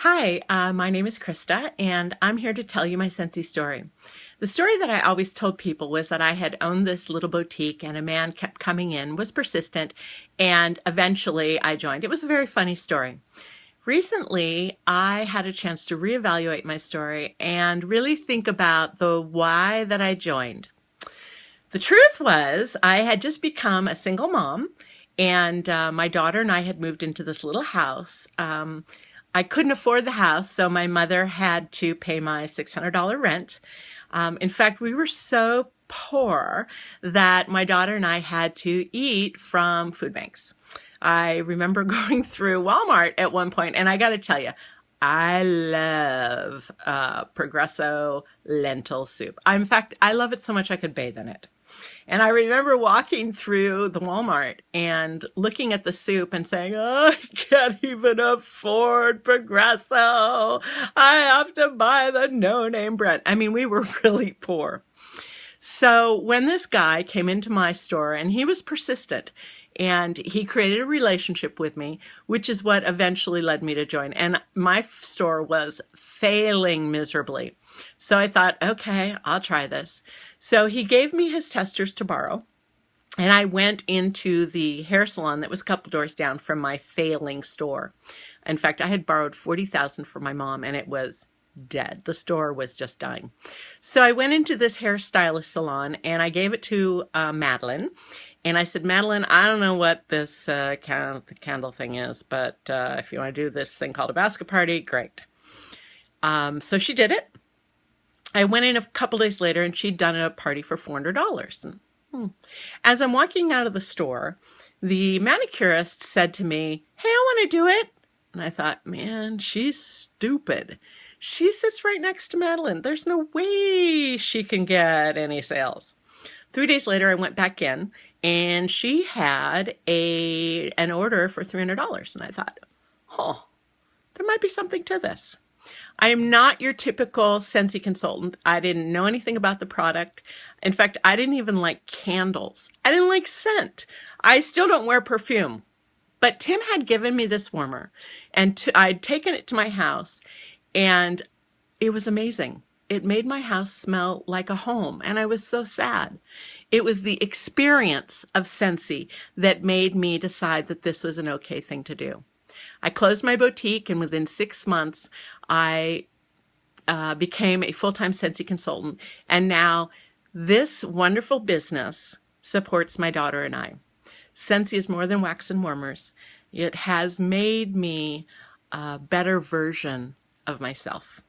Hi, my name is Krista, and I'm here to tell you my Scentsy story. The story that I always told people was that I had owned this little boutique and a man kept coming in, was persistent, and eventually I joined. It was a very funny story. Recently, I had a chance to reevaluate my story and really think about the why that I joined. The truth was, I had just become a single mom, and my daughter and I had moved into this little house. I couldn't afford the house, so my mother had to pay my $600 rent. In fact, we were so poor that my daughter and I had to eat from food banks. I remember going through Walmart at one point, and I got to tell you, I love Progresso lentil soup. In fact, I love it so much I could bathe in it. And I remember walking through the Walmart and looking at the soup and saying, oh, I can't even afford Progresso. I have to buy the no-name brand. I mean, we were really poor. So when this guy came into my store, and he was persistent, and he created a relationship with me, which is what eventually led me to join. And my store was failing miserably. So I thought, okay, I'll try this. So he gave me his testers to borrow. And I went into the hair salon that was a couple doors down from my failing store. In fact, I had borrowed $40,000 from my mom, and it was dead. The store was just dying. So I went into this hairstylist salon, and I gave it to Madeline. And I said, Madeline, I don't know what this candle thing is, but if you want to do this thing called a basket party, great. So she did it. I went in a couple days later, and she'd done a party for $400. As I'm walking out of the store, the manicurist said to me, hey, I want to do it. And I thought, man, she's stupid. She sits right next to Madeline. There's no way she can get any sales. 3 days later, I went back in, and she had an order for $300. And I thought, oh, there might be something to this. I am not your typical Scentsy consultant. I didn't know anything about the product. In fact, I didn't even like candles. I didn't like scent. I still don't wear perfume. But Tim had given me this warmer, and I'd taken it to my house, and it was amazing. It made my house smell like a home, and I was so sad. It was the experience of Scentsy that made me decide that this was an okay thing to do. I closed my boutique, and within 6 months, I became a full-time Scentsy consultant, and now this wonderful business supports my daughter and I. Scentsy is more than wax and warmers. It has made me a better version of myself.